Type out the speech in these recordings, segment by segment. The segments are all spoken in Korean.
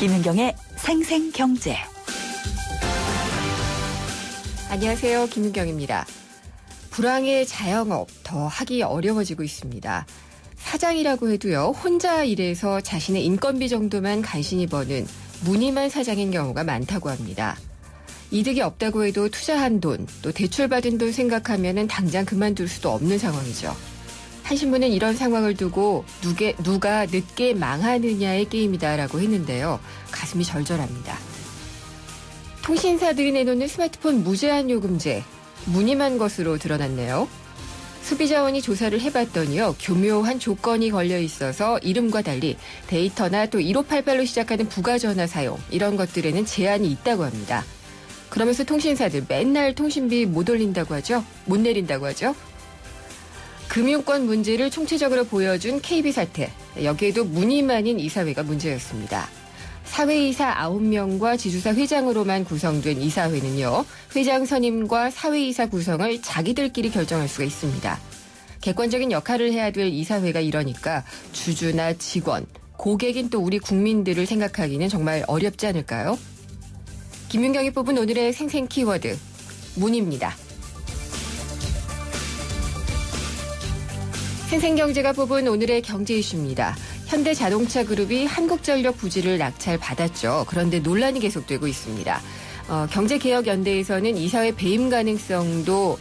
김윤경의 생생경제. 안녕하세요. 김윤경입니다. 불황의 자영업 더 하기 어려워지고 있습니다. 사장이라고 해도요, 혼자 일해서 자신의 인건비 정도만 간신히 버는 무늬만 사장인 경우가 많다고 합니다. 이득이 없다고 해도 투자한 돈, 또 대출받은 돈 생각하면은 당장 그만둘 수도 없는 상황이죠. 한 신문은 이런 상황을 두고 누가 늦게 망하느냐의 게임이다라고 했는데요. 가슴이 절절합니다. 통신사들이 내놓는 스마트폰 무제한 요금제, 무늬만 것으로 드러났네요. 소비자원이 조사를 해봤더니요, 교묘한 조건이 걸려 있어서 이름과 달리 데이터나 또 1588로 시작하는 부가전화 사용, 이런 것들에는 제한이 있다고 합니다. 그러면서 통신사들 맨날 통신비 못 올린다고 하죠? 못 내린다고 하죠? 금융권 문제를 총체적으로 보여준 KB 사태, 여기에도 무늬만인 이사회가 문제였습니다. 사회이사 9명과 지주사 회장으로만 구성된 이사회는요, 회장 선임과 사회이사 구성을 자기들끼리 결정할 수가 있습니다. 객관적인 역할을 해야 될 이사회가 이러니까 주주나 직원, 고객인 또 우리 국민들을 생각하기는 정말 어렵지 않을까요? 김윤경이 뽑은 오늘의 생생 키워드, 문입니다. 생생경제가 뽑은 오늘의 경제 이슈입니다. 현대자동차 그룹이 한국전력 부지를 낙찰받았죠. 그런데 논란이 계속되고 있습니다. 경제개혁연대에서는 이사회 배임 가능성도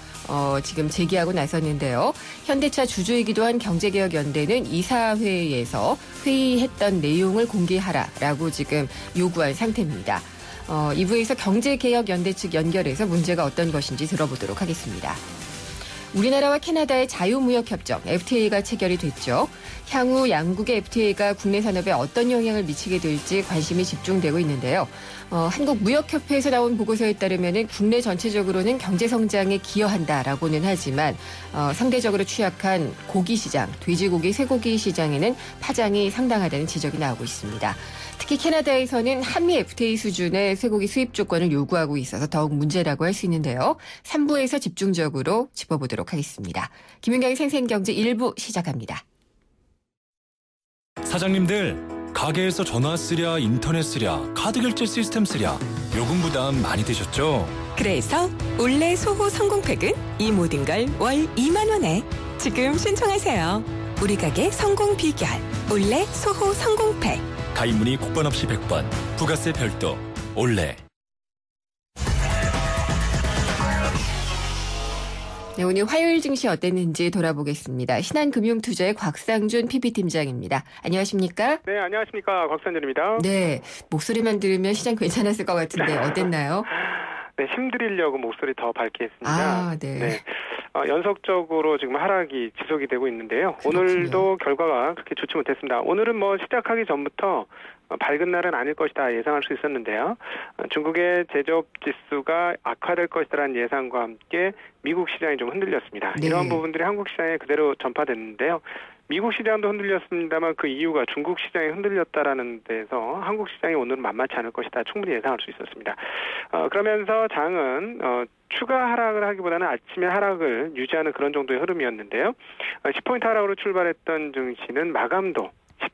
지금 제기하고 나섰는데요. 현대차 주주이기도 한 경제개혁연대는 이사회에서 회의했던 내용을 공개하라라고 지금 요구한 상태입니다. 2부에서 경제개혁연대 측 연결해서 문제가 어떤 것인지 들어보도록 하겠습니다. 우리나라와 캐나다의 자유무역협정 FTA가 체결이 됐죠. 향후 양국의 FTA가 국내 산업에 어떤 영향을 미치게 될지 관심이 집중되고 있는데요. 한국무역협회에서 나온 보고서에 따르면 국내 전체적으로는 경제성장에 기여한다라고는 하지만 상대적으로 취약한 고기시장, 돼지고기, 쇠고기 시장에는 파장이 상당하다는 지적이 나오고 있습니다. 특히 캐나다에서는 한미 FTA 수준의 쇠고기 수입 조건을 요구하고 있어서 더욱 문제라고 할 수 있는데요. 3부에서 집중적으로 짚어보도록 하겠습니다. 김윤경의 생생경제 1부 시작합니다. 사장님들, 가게에서 전화 쓰랴, 인터넷 쓰랴, 카드 결제 시스템 쓰랴, 요금 부담 많이 되셨죠? 그래서 올레 소호 성공팩은 이 모든 걸 월 2만 원에 지금 신청하세요. 우리 가게 성공 비결, 올레 소호 성공팩. 가입 문의 국번 없이 100번, 부가세 별도, 올레. 네, 오늘 화요일 증시 어땠는지 돌아보겠습니다. 신한금융투자의 곽상준 PB팀장입니다. 안녕하십니까? 네, 안녕하십니까. 곽상준입니다. 네, 목소리만 들으면 시장 괜찮았을 것 같은데 어땠나요? 네, 힘드리려고 목소리 더 밝게 했습니다. 아, 네. 네. 연속적으로 지금 하락이 지속이 되고 있는데요. 그렇군요. 오늘도 결과가 그렇게 좋지 못했습니다. 오늘은 시작하기 전부터 밝은 날은 아닐 것이다 예상할 수 있었는데요. 중국의 제조업 지수가 악화될 것이라는 예상과 함께 미국 시장이 좀 흔들렸습니다. 네. 이러한 부분들이 한국 시장에 그대로 전파됐는데요. 미국 시장도 흔들렸습니다만 그 이유가 중국 시장이 흔들렸다라는 데서 한국 시장이 오늘은 만만치 않을 것이다 충분히 예상할 수 있었습니다. 그러면서 장은 추가 하락을 하기보다는 아침에 하락을 유지하는 그런 정도의 흐름이었는데요. 10포인트 하락으로 출발했던 증시는 마감도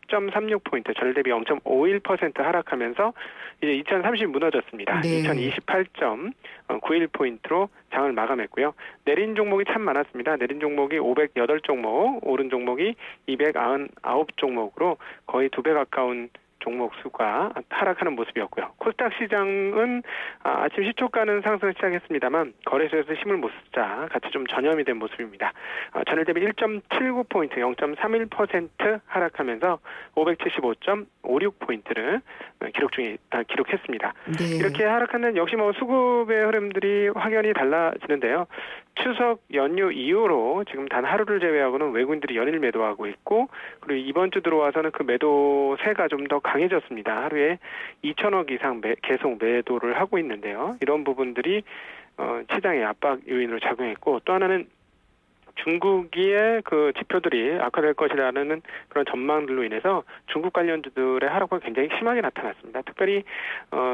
10.36포인트, 전일 대비 0.51% 하락하면서 이제 2030 무너졌습니다. 네. 2028.91포인트로 장을 마감했고요. 내린 종목이 참 많았습니다. 내린 종목이 508종목, 오른 종목이 299종목으로 거의 2배 가까운 종목 수가 하락하는 모습이었고요. 코스닥 시장은 아침 시초가는 상승을 시작했습니다만 거래소에서 힘을 못 쓰자 같이 좀 전염이 된 모습입니다. 전일 대비 1.79포인트, 0.31% 하락하면서 575.56포인트를 기록했습니다. 네. 이렇게 하락하는 역시 수급의 흐름들이 확연히 달라지는데요. 추석 연휴 이후로 지금 단 하루를 제외하고는 외국인들이 연일 매도하고 있고, 그리고 이번 주 들어와서는 그 매도세가 좀 더 강해졌습니다. 하루에 2천억 이상 계속 매도를 하고 있는데요. 이런 부분들이 시장의 압박 요인으로 작용했고, 또 하나는 중국의 그 지표들이 악화될 것이라는 그런 전망들로 인해서 중국 관련주들의 하락이 굉장히 심하게 나타났습니다. 특별히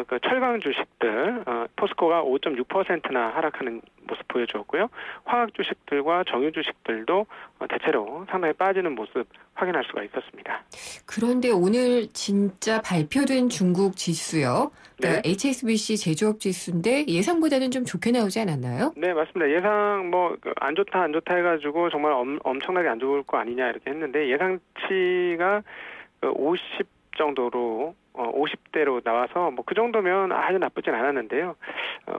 그 철강 주식들 포스코가 5.6%나 하락하는 모습 보여주었고요. 화학 주식들과 정유 주식들도 대체로 상당히 빠지는 모습 확인할 수가 있었습니다. 그런데 오늘 진짜 발표된 중국 지수요. 그러니까 네. HSBC 제조업 지수인데 예상보다는 좀 좋게 나오지 않았나요? 네, 맞습니다. 예상 안 좋다 해가지고 정말 엄청나게 안 좋을 거 아니냐 이렇게 했는데 예상치가 50 정도로 50대로 나와서 그 정도면 아주 나쁘진 않았는데요.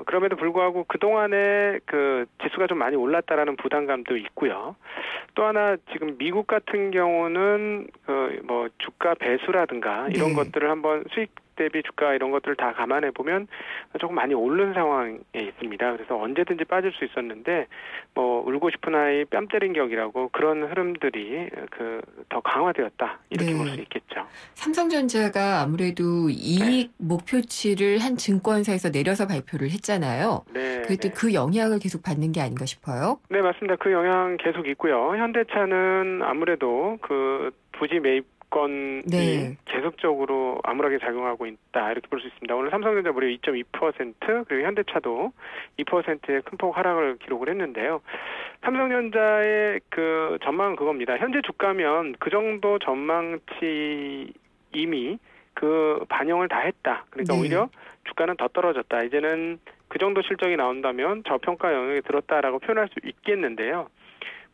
그럼에도 불구하고 그동안에 그 지수가 좀 많이 올랐다라는 부담감도 있고요. 또 하나 지금 미국 같은 경우는 주가 배수라든가 이런 네. 것들을 한번 수익 대비 주가 이런 것들을 다 감안해 보면 조금 많이 오른 상황에 있습니다. 그래서 언제든지 빠질 수 있었는데 울고 싶은 아이 뺨 때린 격이라고 그런 흐름들이 더 강화되었다 이렇게 네. 볼 수 있겠죠. 삼성전자가 아무래도 이익 목표치를 한 증권사에서 내려서 발표를 했잖아요. 네. 그때 그 영향을 계속 받는 게 아닌가 싶어요. 네, 맞습니다. 그 영향 계속 있고요. 현대차는 아무래도 그 부지 매입권이 네. 계속적으로 암울하게 작용하고 있다 이렇게 볼 수 있습니다. 오늘 삼성전자 무려 2.2% 그리고 현대차도 2%의 큰 폭 하락을 기록을 했는데요. 삼성전자의 그 전망은 그겁니다. 현재 주가면 그 정도 전망치 이미 그 반영을 다 했다. 그러니까 네. 오히려 주가는 더 떨어졌다. 이제는 그 정도 실적이 나온다면 저평가 영역에 들었다라고 표현할 수 있겠는데요.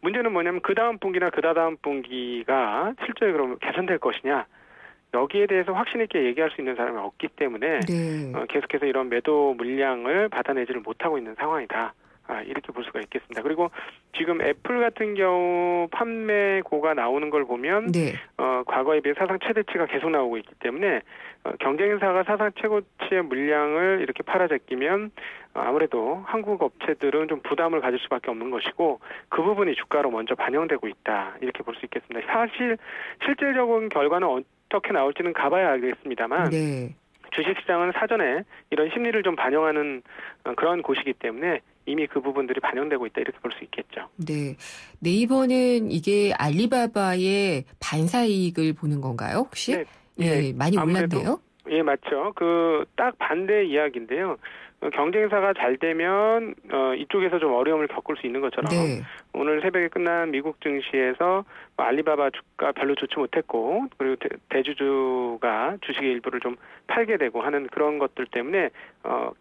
문제는 뭐냐면 그 다음 분기나 그 다다음 분기가 실적이 그러면 개선될 것이냐. 여기에 대해서 확신 있게 얘기할 수 있는 사람이 없기 때문에 네. 계속해서 이런 매도 물량을 받아내지를 못하고 있는 상황이다. 이렇게 볼 수가 있겠습니다. 그리고 지금 애플 같은 경우 판매고가 나오는 걸 보면 네. 과거에 비해 사상 최대치가 계속 나오고 있기 때문에 경쟁사가 사상 최고치의 물량을 이렇게 팔아제끼면 아무래도 한국 업체들은 좀 부담을 가질 수밖에 없는 것이고 그 부분이 주가로 먼저 반영되고 있다. 이렇게 볼 수 있겠습니다. 사실 실질적인 결과는 어떻게 나올지는 가봐야 알겠습니다만 네. 주식시장은 사전에 이런 심리를 좀 반영하는 그런 곳이기 때문에 이미 그 부분들이 반영되고 있다 이렇게 볼 수 있겠죠. 네. 네이버는 이게 알리바바의 반사이익을 보는 건가요, 혹시? 네. 예, 많이 아무래도, 올랐네요. 예, 맞죠. 딱 반대 이야기인데요. 경쟁사가 잘 되면 이쪽에서 좀 어려움을 겪을 수 있는 것처럼 네. 오늘 새벽에 끝난 미국 증시에서 알리바바 주가 별로 좋지 못했고 그리고 대주주가 주식의 일부를 좀 팔게 되고 하는 그런 것들 때문에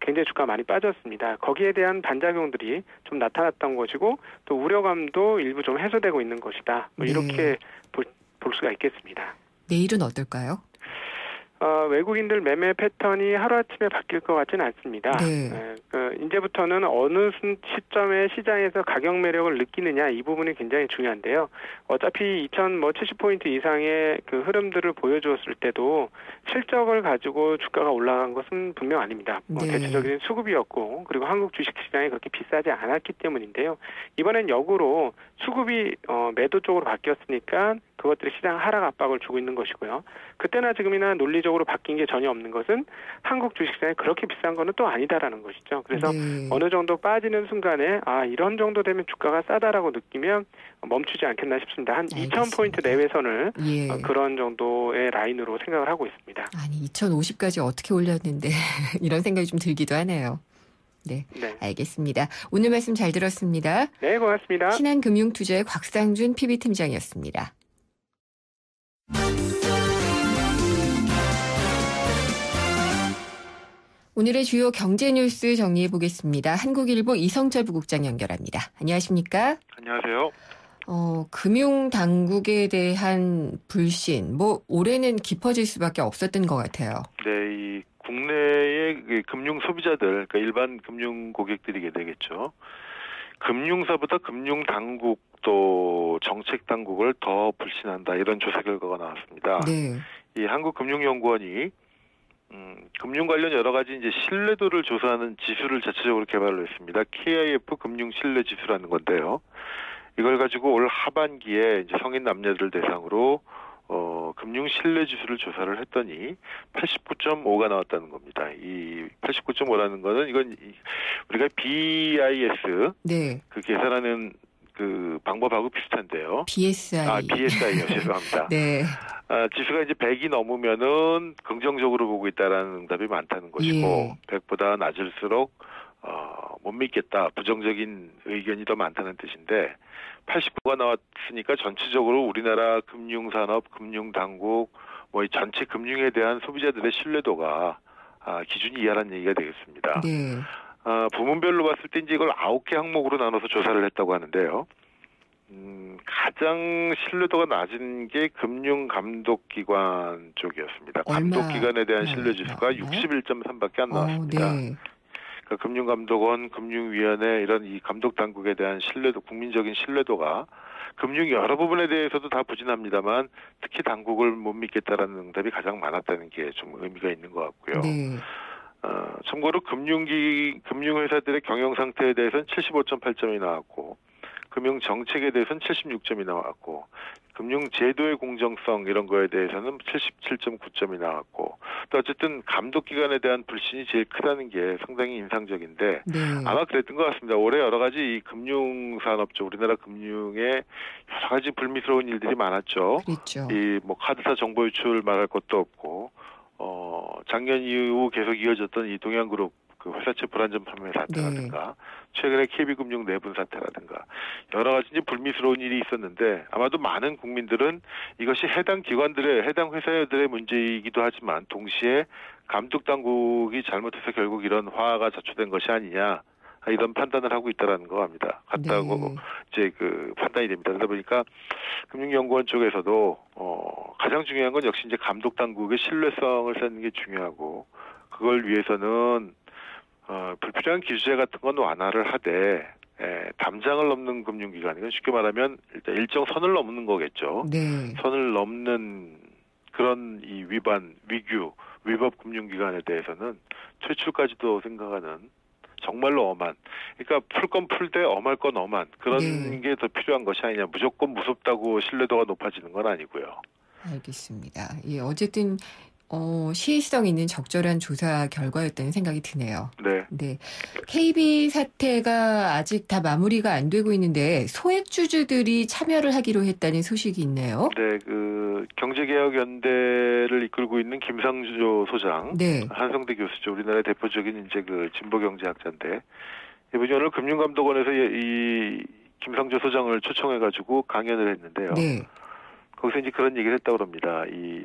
굉장히 주가가 많이 빠졌습니다. 거기에 대한 반작용들이 좀 나타났던 것이고 또 우려감도 일부 좀 해소되고 있는 것이다. 네. 이렇게 볼 수가 있겠습니다. 내일은 어떨까요? 외국인들 매매 패턴이 하루아침에 바뀔 것 같지는 않습니다. 네. 이제부터는 어느 시점에 시장에서 가격 매력을 느끼느냐 이 부분이 굉장히 중요한데요. 어차피 70포인트 이상의 그 흐름들을 보여주었을 때도 실적을 가지고 주가가 올라간 것은 분명 아닙니다. 네. 대체적인 수급이었고 그리고 한국 주식시장이 그렇게 비싸지 않았기 때문인데요. 이번엔 역으로 수급이 매도 쪽으로 바뀌었으니까 그것들이 시장 하락 압박을 주고 있는 것이고요. 그때나 지금이나 논리적으로 바뀐 게 전혀 없는 것은 한국 주식시장이 그렇게 비싼 거는 또 아니다라는 것이죠. 그래서 네. 어느 정도 빠지는 순간에 이런 정도 되면 주가가 싸다라고 느끼면 멈추지 않겠나 싶습니다. 한 알겠습니다. 2,000포인트 내외선을 예. 그런 정도의 라인으로 생각을 하고 있습니다. 아니 2050까지 어떻게 올렸는데 이런 생각이 좀 들기도 하네요. 네, 네, 알겠습니다. 오늘 말씀 잘 들었습니다. 네 고맙습니다. 신한금융투자의 곽상준 PB팀장이었습니다. 오늘의 주요 경제 뉴스 정리해 보겠습니다. 한국일보 이성철 부국장 연결합니다. 안녕하십니까? 안녕하세요. 금융 당국에 대한 불신, 올해는 깊어질 수밖에 없었던 것 같아요. 네, 이 국내의 금융 소비자들, 그러니까 일반 금융 고객들이게 되겠죠. 금융사보다 금융 당국도 정책 당국을 더 불신한다 이런 조사 결과가 나왔습니다. 네. 이 한국금융연구원이 금융 관련 여러 가지 이제 신뢰도를 조사하는 지수를 자체적으로 개발을 했습니다. KIF 금융 신뢰 지수라는 건데요. 이걸 가지고 올 하반기에 이제 성인 남녀들 대상으로 금융 신뢰 지수를 조사를 했더니 89.5가 나왔다는 겁니다. 이 89.5라는 거는 이건 우리가 BIS 네. 그 계산하는 그 방법하고 비슷한데요. BSI. BSI요. 죄송합니다. 네. 지수가 이제 100이 넘으면은 긍정적으로 보고 있다라는 응답이 많다는 것이고 예. 100보다 낮을수록 못 믿겠다. 부정적인 의견이 더 많다는 뜻인데 89가 나왔으니까 전체적으로 우리나라 금융산업, 금융당국, 뭐 이 전체 금융에 대한 소비자들의 신뢰도가 기준이 이하라는 얘기가 되겠습니다. 네. 부문별로 봤을 때 이제 이걸 9개 항목으로 나눠서 조사를 했다고 하는데요. 가장 신뢰도가 낮은 게 금융감독기관 쪽이었습니다. 감독기관에 대한 신뢰지수가 61.3밖에 안 나왔습니다. 네. 그러니까 금융감독원, 금융위원회 이런 이 감독당국에 대한 신뢰도, 국민적인 신뢰도가 금융 여러 부분에 대해서도 다 부진합니다만 특히 당국을 못 믿겠다라는 응답이 가장 많았다는 게 좀 의미가 있는 것 같고요. 네. 참고로 금융회사들의 경영 상태에 대해서는 75.8점이 나왔고 금융 정책에 대해서는 76점이 나왔고 금융 제도의 공정성 이런 거에 대해서는 77.9점이 나왔고 또 어쨌든 감독 기관에 대한 불신이 제일 크다는 게 상당히 인상적인데 네. 아마 그랬던 것 같습니다. 올해 여러 가지 이 금융 산업 쪽 우리나라 금융에 여러 가지 불미스러운 일들이 많았죠. 그렇죠. 이 뭐 카드사 정보 유출 말할 것도 없고 작년 이후 계속 이어졌던 이 동양그룹 그 회사채 불안전 판매 사태라든가 최근에 KB금융 내분 사태라든가 여러 가지 이제 불미스러운 일이 있었는데 아마도 많은 국민들은 이것이 해당 기관들의 해당 회사들의 문제이기도 하지만 동시에 감독 당국이 잘못해서 결국 이런 화가 자초된 것이 아니냐 이런 판단을 하고 있다라는 거 합니다. 같다고 이제 그 판단이 됩니다. 그러다 보니까 금융연구원 쪽에서도 가장 중요한 건 역시 이제 감독 당국의 신뢰성을 쌓는 게 중요하고 그걸 위해서는 불필요한 규제 같은 건 완화를 하되 담장을 넘는 금융기관이건 쉽게 말하면 일단 일정 선을 넘는 거겠죠. 네. 선을 넘는 그런 이 위법 금융기관에 대해서는 퇴출까지도 생각하는 정말로 엄한. 그러니까 풀 건 풀되 엄할 건 엄한 그런 게 더 필요한 것이 아니냐. 무조건 무섭다고 신뢰도가 높아지는 건 아니고요. 알겠습니다. 예, 어쨌든 시의성 있는 적절한 조사 결과였다는 생각이 드네요. 네. 네. KB 사태가 아직 다 마무리가 안 되고 있는데 소액주주들이 참여를 하기로 했다는 소식이 있네요. 네, 그 경제개혁연대를 이끌고 있는 김상조 소장, 네. 한성대 교수죠. 우리나라의 대표적인 이제 그 진보경제학자인데 이번에 오늘 금융감독원에서 이 김상조 소장을 초청해가지고 강연을 했는데요. 네. 거기서 이제 그런 얘기를 했다고 합니다. 이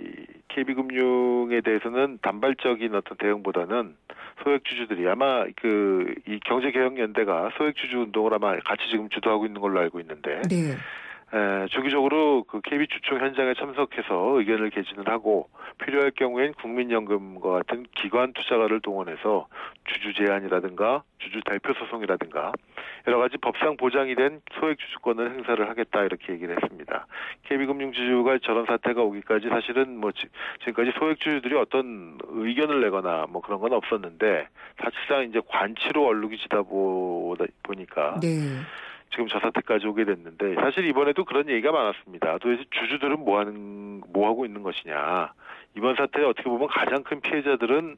KB금융에 대해서는 단발적인 어떤 대응보다는 소액주주들이 아마 이 경제개혁연대가 소액주주 운동을 아마 같이 지금 주도하고 있는 걸로 알고 있는데 네. 주기적으로 그 KB 주총 현장에 참석해서 의견을 개진을 하고 필요할 경우엔 국민연금과 같은 기관 투자가를 동원해서 주주 제한이라든가 주주 대표 소송이라든가 여러 가지 법상 보장이 된 소액 주주권을 행사를 하겠다 이렇게 얘기를 했습니다. KB금융주주가 저런 사태가 오기까지 사실은 뭐 지금까지 소액 주주들이 어떤 의견을 내거나 뭐 그런 건 없었는데 사실상 이제 관치로 얼룩이지다 보니까 네. 지금 저 사태까지 오게 됐는데 사실 이번에도 그런 얘기가 많았습니다. 도대체 주주들은 뭐 하고 있는 것이냐. 이번 사태에 어떻게 보면 가장 큰 피해자들은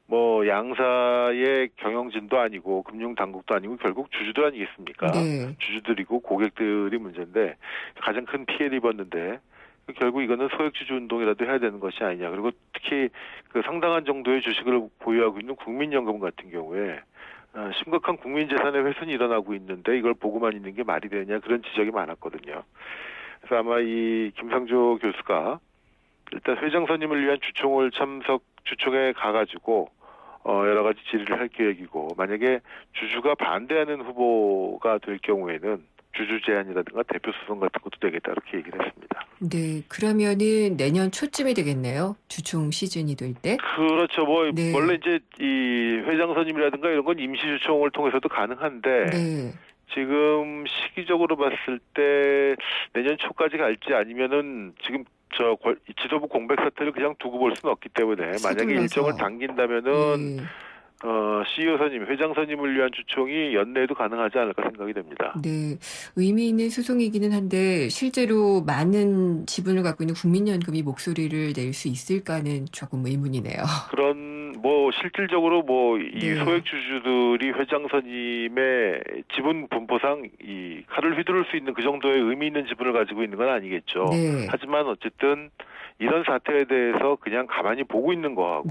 뭐 양사의 경영진도 아니고 금융당국도 아니고 결국 주주들 아니겠습니까? 네. 주주들이고 고객들이 문제인데 가장 큰 피해를 입었는데 결국 이거는 소액주주 운동이라도 해야 되는 것이 아니냐. 그리고 특히 그 상당한 정도의 주식을 보유하고 있는 국민연금 같은 경우에 심각한 국민재산의 훼손이 일어나고 있는데 이걸 보고만 있는 게 말이 되느냐 그런 지적이 많았거든요. 그래서 아마 이 김상조 교수가 일단 회장 선임을 위한 주총에 가가지고 여러 가지 질의를 할 계획이고 만약에 주주가 반대하는 후보가 될 경우에는 주주 제한이라든가 대표 소송 같은 것도 되겠다 이렇게 얘기를 했습니다. 네, 그러면은 내년 초쯤이 되겠네요. 주총 시즌이 될 때. 그렇죠. 네. 원래 이제 이 회장 선임이라든가 이런 건 임시 주총을 통해서도 가능한데 네. 지금 시기적으로 봤을 때 내년 초까지 갈지 아니면은 지금 지도부 공백 사태를 그냥 두고 볼 수는 없기 때문에 만약에 일정을 당긴다면은 CEO 선임, 회장 선임을 위한 주총이 연내에도 가능하지 않을까 생각이 됩니다. 네, 의미 있는 소송이기는 한데 실제로 많은 지분을 갖고 있는 국민연금이 목소리를 낼 수 있을까는 조금 의문이네요. 실질적으로 이 소액 주주들이 회장 선임의 지분 분포상 이 칼을 휘두를 수 있는 그 정도의 의미 있는 지분을 가지고 있는 건 아니겠죠. 네. 하지만 어쨌든 이런 사태에 대해서 그냥 가만히 보고 있는 거하고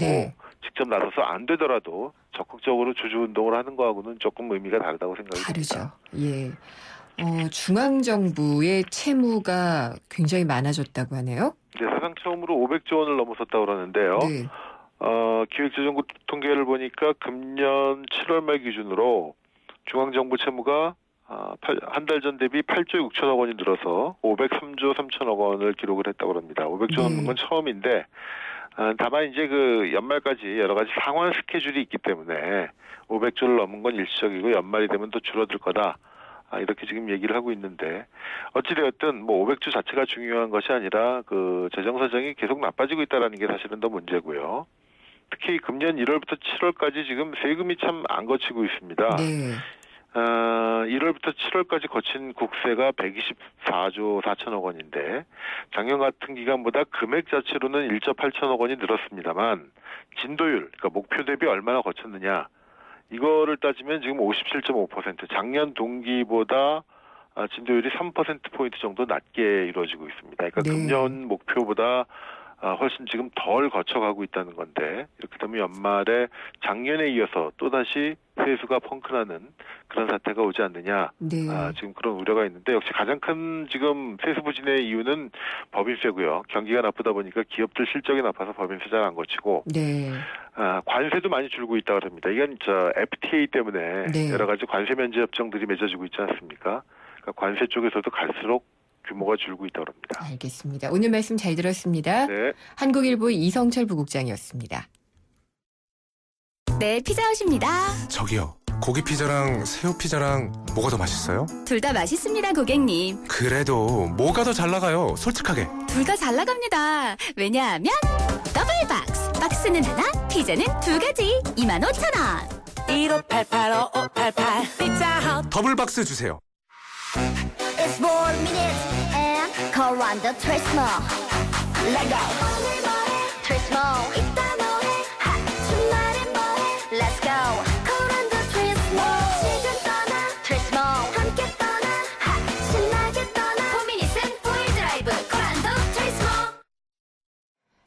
직접 나서서 안 되더라도 적극적으로 주주 운동을 하는 거하고는 조금 의미가 다르다고 생각이 다르죠. 듭니다. 예. 중앙정부의 채무가 굉장히 많아졌다고 하네요. 이제 사상 처음으로 500조 원을 넘어섰다고 그러는데요. 네. 기획재정부 통계를 보니까 금년 7월 말 기준으로 중앙정부 채무가 한 달 전 대비 8조 6천억 원이 늘어서 503조 3천억 원을 기록을 했다고 합니다. 500조 넘는 건 처음인데 다만 이제 그 연말까지 여러 가지 상환 스케줄이 있기 때문에 500조를 넘은 건 일시적이고 연말이 되면 또 줄어들 거다. 이렇게 지금 얘기를 하고 있는데 어찌되었든 뭐 500조 자체가 중요한 것이 아니라 그 재정 사정이 계속 나빠지고 있다는 게 사실은 더 문제고요. 특히 금년 1월부터 7월까지 지금 세금이 참 안 거치고 있습니다. 네. 1월부터 7월까지 거친 국세가 124조 4천억 원인데 작년 같은 기간보다 금액 자체로는 1조 8천억 원이 늘었습니다만 진도율, 그러니까 목표 대비 얼마나 거쳤느냐 이거를 따지면 지금 57.5%, 작년 동기보다 진도율이 3%포인트 정도 낮게 이루어지고 있습니다. 그러니까 네. 금년 목표보다 훨씬 지금 덜 거쳐가고 있다는 건데 이렇게 되면 연말에 작년에 이어서 또다시 세수가 펑크나는 그런 사태가 오지 않느냐. 네. 지금 그런 우려가 있는데 역시 가장 큰 지금 세수 부진의 이유는 법인세고요. 경기가 나쁘다 보니까 기업들 실적이 나빠서 법인세 잘 안 거치고 네. 관세도 많이 줄고 있다고 합니다. 이건 FTA 때문에 네. 여러 가지 관세 면제 협정들이 맺어지고 있지 않습니까? 그러니까 관세 쪽에서도 갈수록 규모가 줄고 있다고 합니다. 알겠습니다. 오늘 말씀 잘 들었습니다. 네. 한국일보 이성철 부국장이었습니다. 네, 피자헛입니다. 저기요, 고기 피자랑 새우 피자랑 뭐가 더 맛있어요? 둘 다 맛있습니다, 고객님. 그래도 뭐가 더 잘 나가요? 솔직하게. 둘 다 잘 나갑니다. 왜냐하면 더블 박스. 박스는 하나, 피자는 두 가지. 25,000원. 1588-5588 피자헛 더블 박스 주세요. It's 4 minutes and call on the twist more. Let go. Twist more. 이따 뭐해? 하, 주말에 뭐해? Let's go. Call on the twist more. 지금 떠나. Twist more. 함께 떠나. 하, 신나게 떠나. 4 minutes full drive. Call on the twist more.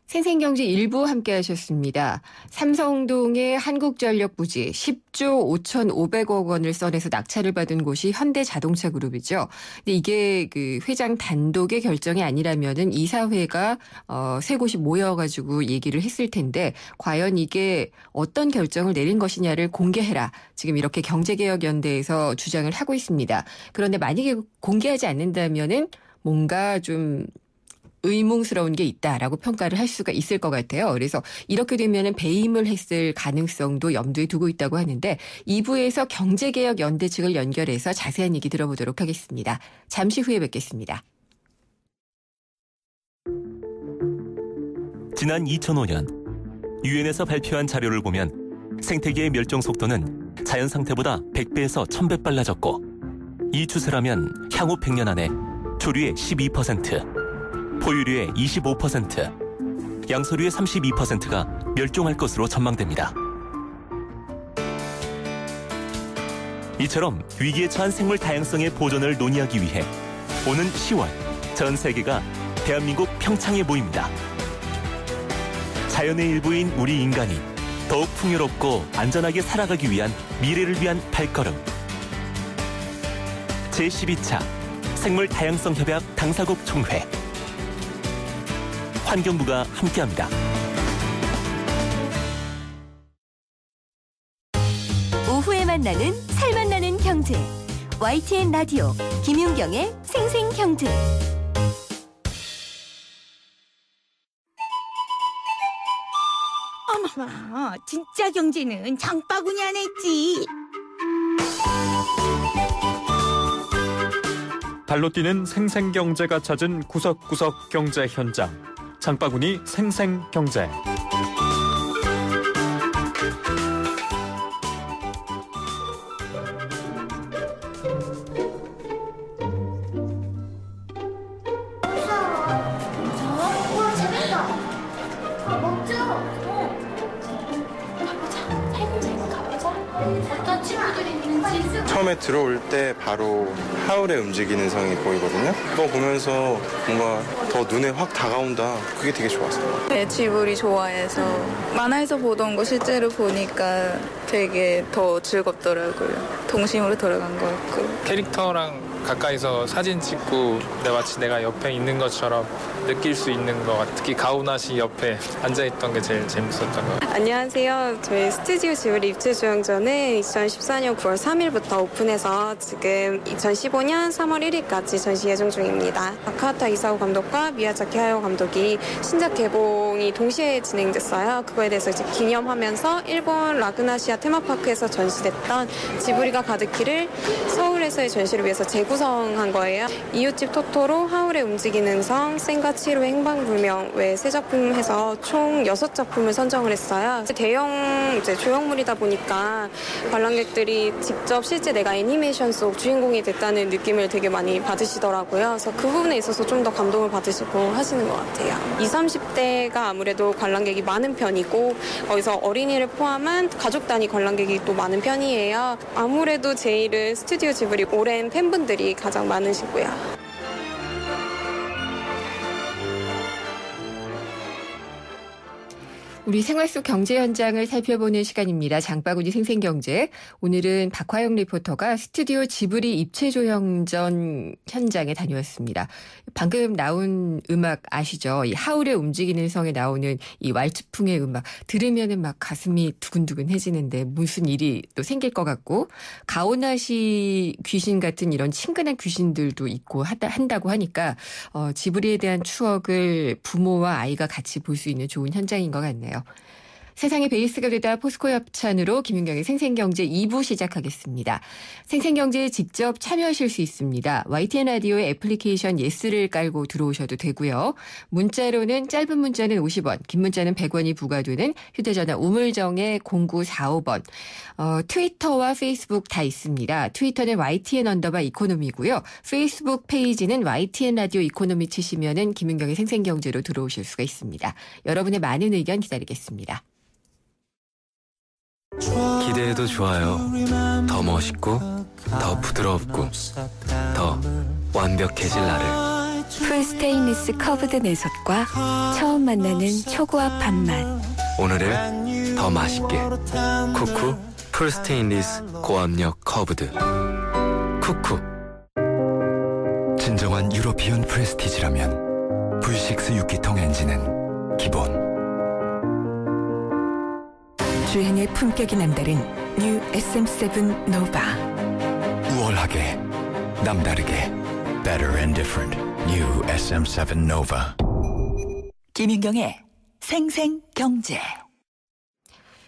생생경제 일부 함께 하셨습니다. 삼성동의 한국전력 부지 10조 5,500억 원을 써내서 낙찰을 받은 곳이 현대자동차그룹이죠. 근데 이게 그 회장 단독의 결정이 아니라면은 이사회가 세 곳이 모여가지고 얘기를 했을 텐데 과연 이게 어떤 결정을 내린 것이냐를 공개해라. 지금 이렇게 경제개혁연대에서 주장을 하고 있습니다. 그런데 만약에 공개하지 않는다면은 뭔가 좀 의문스러운 게 있다라고 평가를 할 수가 있을 것 같아요. 그래서 이렇게 되면은 배임을 했을 가능성도 염두에 두고 있다고 하는데 2부에서 경제개혁연대 측을 연결해서 자세한 얘기 들어보도록 하겠습니다. 잠시 후에 뵙겠습니다. 지난 2005년 유엔에서 발표한 자료를 보면 생태계의 멸종 속도는 자연 상태보다 100배에서 1000배 빨라졌고 이 추세라면 향후 100년 안에 조류의 12%, 포유류의 25%, 양서류의 32%가 멸종할 것으로 전망됩니다. 이처럼 위기에 처한 생물 다양성의 보존을 논의하기 위해 오는 10월 전 세계가 대한민국 평창에 모입니다. 자연의 일부인 우리 인간이 더욱 풍요롭고 안전하게 살아가기 위한 미래를 위한 발걸음. 제12차 생물 다양성 협약 당사국 총회. 환경부가 함께합니다. 오후에 만나는 살맛나는 경제. YTN 라디오 김윤경의 생생경제. 어머머 진짜 경제는 장바구니 안에 있지. 발로 뛰는 생생경제가 찾은 구석구석 경제 현장. 장바구니 생생경제. 우와, 재밌다. 먹자. 가보자. 어떤 친구들이 있는지. 처음에 들어올 때 바로 하울의 움직이는 성이 보이거든요. 그거 보면서 뭔가 더 눈에 확 다가온다. 그게 되게 좋았어요. 네, 지브리 좋아해서 만화에서 보던 거 실제로 보니까 되게 더 즐겁더라고요. 동심으로 돌아간 것 같고. 캐릭터랑 가까이서 사진 찍고 마치 내가 옆에 있는 것처럼 느낄 수 있는 것 같아요. 특히 가오나 씨 옆에 앉아있던 게 제일 재밌었던 것 같아요. 안녕하세요. 저희 스튜디오 지브리 입체 조형전은 2014년 9월 3일부터 오픈해서 지금 2015년 3월 1일까지 전시 예정 중입니다. 아카하타 이사오 감독과 미야자키 하야오 감독이 신작 개봉이 동시에 진행됐어요. 그거에 대해서 이제 기념하면서 일본 라그나시아 테마파크에서 전시됐던 지브리가 가득히를 서울에서의 전시를 위해서 재구성한 거예요. 이웃집 토토로, 하울의 움직이는 성, 센과 치루의 행방불명 외 세 작품 해서 총 6작품을 선정을 했어요. 대형 이제 조형물이다 보니까 관람객들이 직접 실제 내가 애니메이션 속 주인공이 됐다는 느낌을 되게 많이 받으시더라고요. 그래서 그 부분에 있어서 좀 더 감동을 받으시고 하시는 것 같아요. 20, 30대가 아무래도 관람객이 많은 편이고 거기서 어린이를 포함한 가족 단위 관람객이 또 많은 편이에요. 아무래도 제일은 스튜디오 지브리 오랜 팬분들이 가장 많으시고요. 우리 생활 속 경제 현장을 살펴보는 시간입니다. 장바구니 생생경제. 오늘은 박화영 리포터가 스튜디오 지브리 입체조형전 현장에 다녀왔습니다. 방금 나온 음악 아시죠? 이 하울의 움직이는 성에 나오는 이 왈츠풍의 음악 들으면은 막 가슴이 두근두근해지는데 무슨 일이 또 생길 것 같고 가오나시 귀신 같은 이런 친근한 귀신들도 있고 한다고 하니까 지브리에 대한 추억을 부모와 아이가 같이 볼 수 있는 좋은 현장인 것 같네요. 세상의 베이스가 되다 포스코 협찬으로 김윤경의 생생경제 2부 시작하겠습니다. 생생경제에 직접 참여하실 수 있습니다. YTN 라디오의 애플리케이션 예스를 깔고 들어오셔도 되고요. 문자로는 짧은 문자는 50원, 긴 문자는 100원이 부과되는 휴대전화 우물정의 0945번. 트위터와 페이스북 다 있습니다. 트위터는 YTN_이코노미고요. 페이스북 페이지는 YTN 라디오 이코노미 치시면은 김윤경의 생생경제로 들어오실 수가 있습니다. 여러분의 많은 의견 기다리겠습니다. 기대해도 좋아요. 더 멋있고 더 부드럽고 더 완벽해질 나를. 풀 스테인리스 커브드 내석과 처음 만나는 초고압 밥맛. 오늘을 더 맛있게. 쿠쿠 풀 스테인리스 고압력 커브드. 쿠쿠. 진정한 유러피언 프레스티지라면 V6 6기통 엔진은 기본. 주행의 품격이 남다른 뉴 SM7 노바. 우월하게, 남다르게, better and different. New SM7 Nova. 김윤경의 생생경제.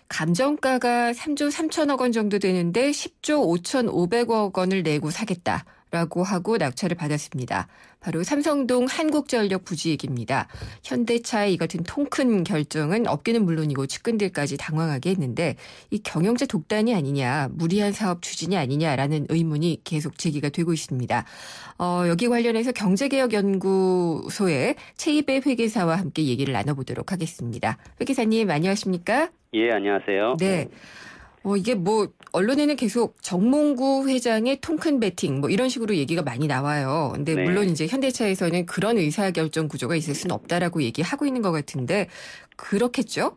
감정가가 3조 3천억 원 정도 되는데 10조 5,500억 원을 내고 사겠다라고 하고 낙찰을 받았습니다. 바로 삼성동 한국전력 부지 얘기입니다. 현대차의 이 같은 통큰 결정은 업계는 물론이고 측근들까지 당황하게 했는데 이 경영자 독단이 아니냐, 무리한 사업 추진이 아니냐라는 의문이 계속 제기가 되고 있습니다. 여기 관련해서 경제개혁연구소의 최이배 회계사와 함께 얘기를 나눠보도록 하겠습니다. 회계사님 안녕하십니까? 예, 안녕하세요. 네. 이게 언론에는 계속 정몽구 회장의 통큰 배팅 이런 식으로 얘기가 많이 나와요. 근데 네. 물론 이제 현대차에서는 그런 의사결정 구조가 있을 수는 없다라고 얘기하고 있는 것 같은데 그렇겠죠?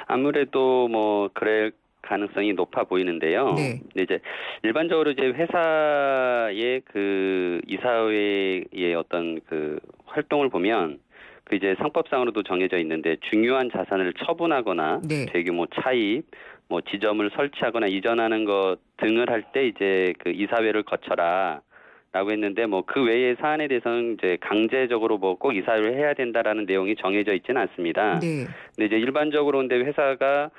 아무래도 그럴 가능성이 높아 보이는데요. 네. 근데 이제 일반적으로 이제 회사의 그 이사회의 어떤 그 활동을 보면 그 이제 상법상으로도 정해져 있는데 중요한 자산을 처분하거나 네. 대규모 차입, 지점을 설치하거나 이전하는 것 등을 할 때 이제 그 이사회를 거쳐라라고 했는데 그 외의 사안에 대해서는 이제 강제적으로 꼭 이사회를 해야 된다라는 내용이 정해져 있지는 않습니다. 네. 근데 이제 일반적으로 근데 회사가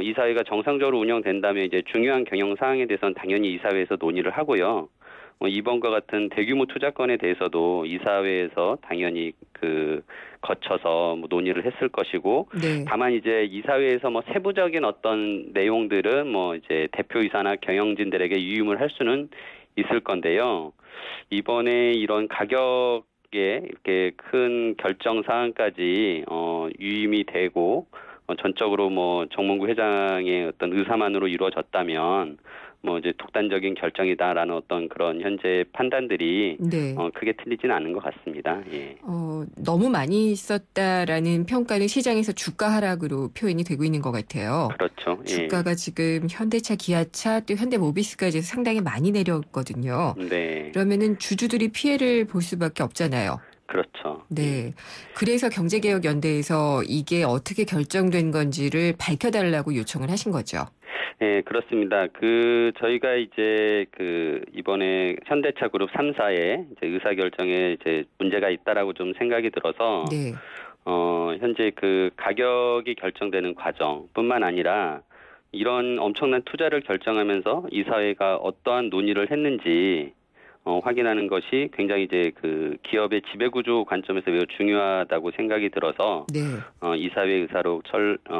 이사회가 정상적으로 운영된다면 이제 중요한 경영 사항에 대해서는 당연히 이사회에서 논의를 하고요. 이번과 같은 대규모 투자건에 대해서도 이사회에서 당연히 거쳐서 논의를 했을 것이고, 네. 다만 이제 이사회에서 세부적인 어떤 내용들은 이제 대표이사나 경영진들에게 유임을 할 수는 있을 건데요. 이번에 이런 가격에 이렇게 큰 결정 사항까지 유임이 되고 전적으로 정몽구 회장의 어떤 의사만으로 이루어졌다면 뭐 이제 독단적인 결정이다라는 어떤 그런 현재 판단들이 네. 크게 틀리지는 않은 것 같습니다. 예. 너무 많이 썼다라는 평가는 시장에서 주가 하락으로 표현이 되고 있는 것 같아요. 그렇죠. 예. 주가가 지금 현대차, 기아차, 또 현대모비스까지 상당히 많이 내렸거든요. 네. 그러면은 주주들이 피해를 볼 수밖에 없잖아요. 그렇죠. 네. 그래서 경제개혁연대에서 이게 어떻게 결정된 건지를 밝혀달라고 요청을 하신 거죠. 네, 그렇습니다. 저희가 이제 이번에 현대차 그룹 3사의 이제 의사결정에 이제 문제가 있다라고 좀 생각이 들어서, 네. 현재 가격이 결정되는 과정뿐만 아니라 이런 엄청난 투자를 결정하면서 이사회가 어떠한 논의를 했는지, 확인하는 것이 굉장히 이제 기업의 지배구조 관점에서 매우 중요하다고 생각이 들어서 네. 이사회 의사로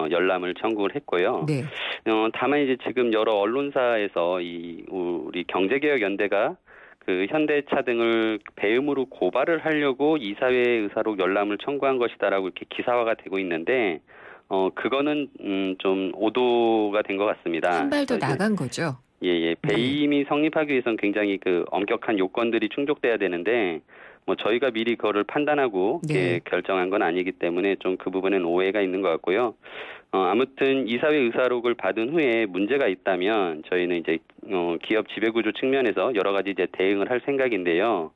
열람을 청구를 했고요. 네. 다만 이제 지금 여러 언론사에서 우리 경제개혁연대가 현대차 등을 배임으로 고발을 하려고 이사회 의사로 열람을 청구한 것이다라고 이렇게 기사화가 되고 있는데 그거는 좀 오도가 된 것 같습니다. 한 발 더 나간 거죠. 예. 배임이 성립하기 위해서는 굉장히 엄격한 요건들이 충족돼야 되는데, 저희가 미리 그거를 판단하고 네. 결정한 건 아니기 때문에 좀 그 부분엔 오해가 있는 것 같고요. 아무튼 이사회 의사록을 받은 후에 문제가 있다면 저희는 이제 기업 지배구조 측면에서 여러 가지 이제 대응을 할 생각인데요.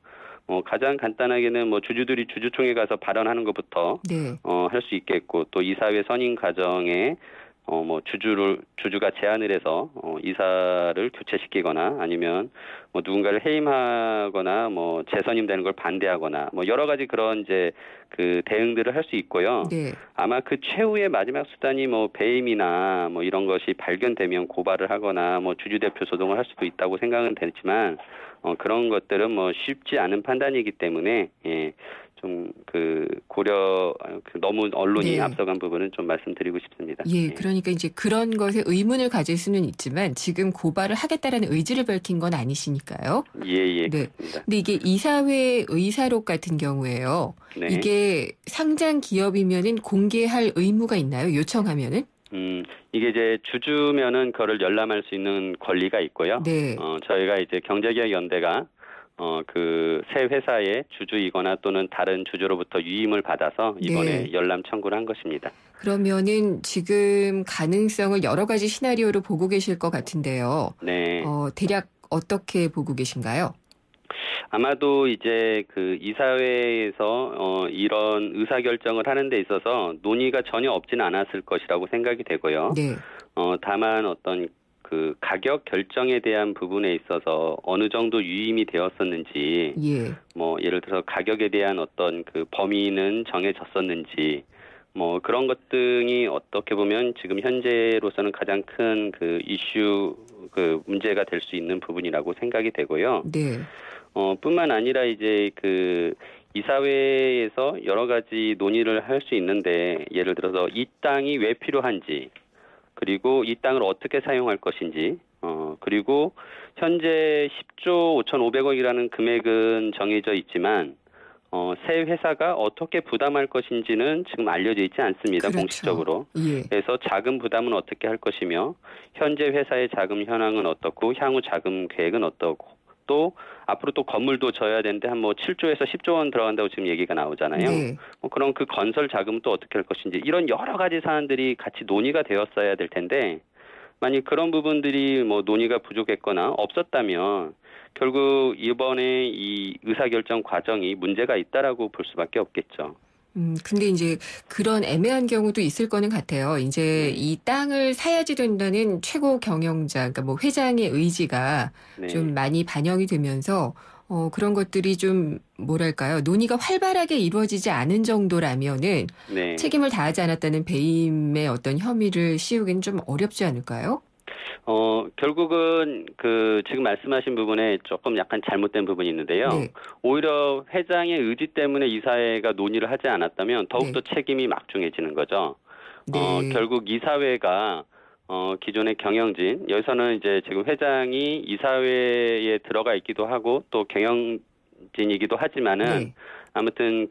가장 간단하게는 주주들이 주주총회 가서 발언하는 것부터 네. 할 수 있겠고, 또 이사회 선임 과정에 주주가 제안을 해서 이사를 교체시키거나 아니면 누군가를 해임하거나 재선임되는 걸 반대하거나 여러 가지 그런 이제 대응들을 할 수 있고요. 네. 아마 최후의 마지막 수단이 배임이나 이런 것이 발견되면 고발을 하거나 주주 대표 소송을 할 수도 있다고 생각은 되지만 그런 것들은 쉽지 않은 판단이기 때문에 좀 너무 언론이 네. 앞서간 부분은 좀 말씀드리고 싶습니다. 예, 그러니까 이제 그런 것에 의문을 가질 수는 있지만 지금 고발을 하겠다라는 의지를 밝힌 건 아니시니까요. 예, 네. 그렇습니다. 근데 이게 이사회 의사록 같은 경우에요. 네. 이게 상장 기업이면은 공개할 의무가 있나요? 요청하면은? 이게 이제 주주면은 그거를 열람할 수 있는 권리가 있고요. 네. 저희가 이제 경제개혁연대가 새 회사의 주주이거나 또는 다른 주주로부터 유임을 받아서 이번에 네. 열람 청구를 한 것입니다. 그러면은 지금 가능성을 여러 가지 시나리오로 보고 계실 것 같은데요. 네. 대략 어떻게 보고 계신가요? 아마도 이제 이사회에서 이런 의사결정을 하는 데 있어서 논의가 전혀 없지는 않았을 것이라고 생각이 되고요. 네. 다만 어떤 가격 결정에 대한 부분에 있어서 어느 정도 유임이 되었었는지, 예. 예를 들어서 가격에 대한 어떤 범위는 정해졌었는지, 그런 것 등이 어떻게 보면 지금 현재로서는 가장 큰 이슈, 문제가 될 수 있는 부분이라고 생각이 되고요. 네. 뿐만 아니라 이제 이사회에서 여러 가지 논의를 할 수 있는데, 예를 들어서 이 땅이 왜 필요한지, 그리고 이 땅을 어떻게 사용할 것인지, 그리고 현재 10조 5,500억이라는 금액은 정해져 있지만, 새 회사가 어떻게 부담할 것인지는 지금 알려져 있지 않습니다. 그렇죠. 공식적으로. 예. 그래서 자금 부담은 어떻게 할 것이며, 현재 회사의 자금 현황은 어떻고, 향후 자금 계획은 어떻고, 또 앞으로 또 건물도 져야 되는데 한 7조에서 10조 원 들어간다고 지금 얘기가 나오잖아요. 네. 그럼 건설 자금 또 어떻게 할 것인지 이런 여러 가지 사안들이 같이 논의가 되었어야 될 텐데 만약 그런 부분들이 논의가 부족했거나 없었다면 결국 이번에 이 의사결정 과정이 문제가 있다라고 볼 수밖에 없겠죠. 근데 이제 그런 애매한 경우도 있을 거는 같아요. 이제 이 땅을 사야지 된다는 최고 경영자, 그러니까 회장의 의지가 네. 좀 많이 반영이 되면서 그런 것들이 좀 뭐랄까요. 논의가 활발하게 이루어지지 않은 정도라면은 네. 책임을 다하지 않았다는 배임의 어떤 혐의를 씌우기는 좀 어렵지 않을까요? 결국은 지금 말씀하신 부분에 조금 약간 잘못된 부분이 있는데요. 네. 오히려 회장의 의지 때문에 이사회가 논의를 하지 않았다면 더욱더 책임이 막중해지는 거죠. 네. 결국 이사회가 기존의 경영진, 여기서는 이제 지금 회장이 이사회에 들어가 있기도 하고 또 경영진이기도 하지만은 네. 아무튼